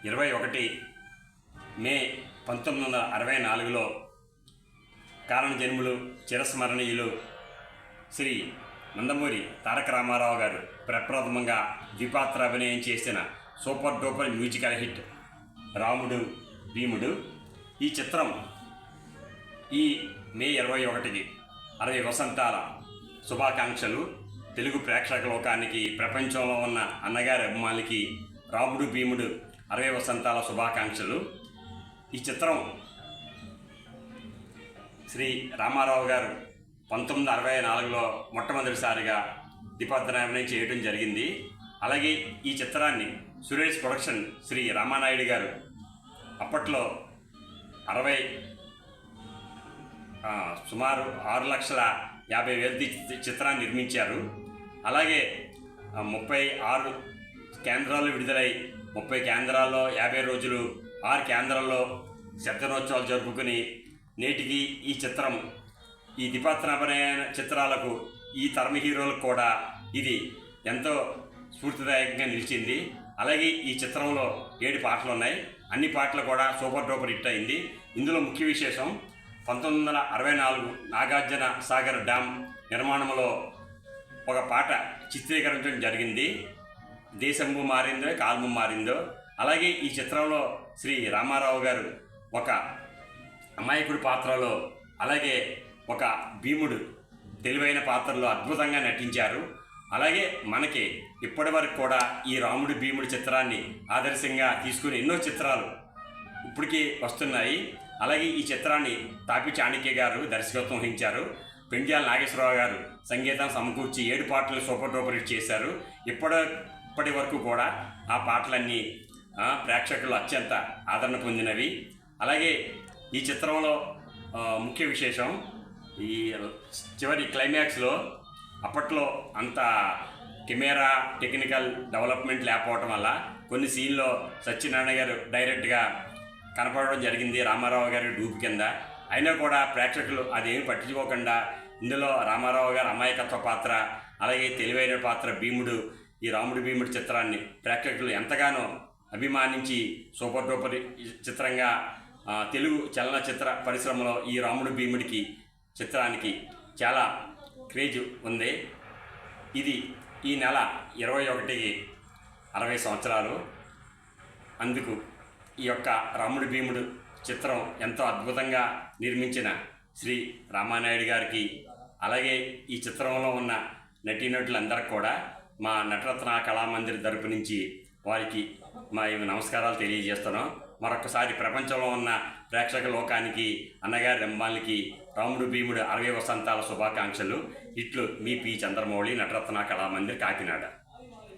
21 మే 1964లో కారణజన్ములు చిరస్మరణీయులు శ్రీ నందమూరి తారక రామారావు గారు ప్రప్రథమంగా ద్విపాత్ర అభినయం చేసిన సూపర్ డూపర్ మ్యూజికల్ హిట్ రాముడు భీముడు. ఈ చిత్రం ఈ మే 21కి 60 వసంతాల శుభాకాంక్షలు. తెలుగు ప్రేక్షక లోకానికి, ప్రపంచంలో ఉన్న అన్నగారి అభిమానులకి రాముడు భీముడు 60 వసంతాల శుభాకాంక్షలు. ఈ చిత్రం శ్రీ రామారావు గారు 1964లో మొట్టమొదటిసారిగా ద్విపాత్రాభినయం చేయడం జరిగింది. అలాగే ఈ చిత్రాన్ని సురేష్ ప్రొడక్షన్ శ్రీ రామానాయుడు గారు అప్పట్లో సుమారు 6,50,000 చిత్రాన్ని నిర్మించారు. అలాగే 36 కేంద్రాలు విడుదలై 30 కేంద్రాల్లో 50 రోజులు 6 కేంద్రాల్లో శబ్దనోత్సవాలు జరుపుకుని నేటికి ఈ చిత్రం ఈ ద్విపాత్రాభినయ చిత్రాలకు, ఈ తరం హీరోలకు కూడా ఇది ఎంతో స్ఫూర్తిదాయకంగా నిలిచింది. అలాగే ఈ చిత్రంలో 7 పాటలు ఉన్నాయి. అన్ని పాటలు కూడా సూపర్ డూపర్ హిట్ అయింది. ఇందులో ముఖ్య విశేషం 1964 నాగార్జున సాగర్ డ్యామ్ నిర్మాణంలో ఒక పాట చిత్రీకరించడం జరిగింది. దేశంబు మారిందో కాలము మారిందో. అలాగే ఈ చిత్రంలో శ్రీ రామారావు గారు ఒక అమాయకుడి పాత్రలో, అలాగే ఒక భీముడు తెలివైన పాత్రలో అద్భుతంగా నటించారు. అలాగే మనకి ఇప్పటి వరకు కూడా ఈ రాముడు భీముడు చిత్రాన్ని ఆదర్శంగా తీసుకుని ఎన్నో చిత్రాలు ఇప్పటికీ వస్తున్నాయి. అలాగే ఈ చిత్రాన్ని తాపి చాణక్య గారు దర్శకత్వం వహించారు. పెండ్యాల నాగేశ్వరరావు గారు సంగీతం సమకూర్చి 7 పాటలు సూపర్ డూపర్ హిట్ చేశారు. ఇప్పటి వరకు కూడా ఆ పాటలన్నీ ప్రేక్షకులు అత్యంత ఆదరణ పొందినవి. అలాగే ఈ చిత్రంలో ముఖ్య విశేషం, ఈ చివరి క్లైమాక్స్లో అప్పట్లో అంత కెమెరా టెక్నికల్ డెవలప్మెంట్ లేకపోవటం వల్ల కొన్ని సీన్లో సత్యనారాయణ గారు డైరెక్ట్గా కనపడడం జరిగింది రామారావు గారి డూపు కింద. అయినా కూడా ప్రేక్షకులు అదేమి పట్టించుకోకుండా ఇందులో రామారావు గారి అమాయకత్వ పాత్ర, అలాగే తెలివైన పాత్ర భీముడు, ఈ రాముడు భీముడు చిత్రాన్ని ప్రేక్షకులు ఎంతగానో అభిమానించి సూపర్ డూపర్ చిత్రంగా తెలుగు చలనచిత్ర పరిశ్రమలో ఈ రాముడు భీముడికి చిత్రానికి చాలా క్రేజ్ ఉంది. ఇది ఈ నెల 21కి 60 సంవత్సరాలు. అందుకు ఈ యొక్క రాముడు భీముడు చిత్రం ఎంతో అద్భుతంగా నిర్మించిన శ్రీ రామానాయుడు గారికి, అలాగే ఈ చిత్రంలో ఉన్న నటీనటులందరికీ కూడా మా నటరత్న కళామందిర్ తరపు నుంచి వారికి మా నమస్కారాలు తెలియజేస్తున్నాం. మరొకసారి ప్రపంచంలో ఉన్న ప్రేక్షక లోకానికి, అన్నగారి అమ్మాలకి రాముడు భీముడు 60 వసంతాల శుభాకాంక్షలు. ఇట్లు మీ పి చంద్రమౌళి, నటరత్న కళామందిర్, కాకినాడ.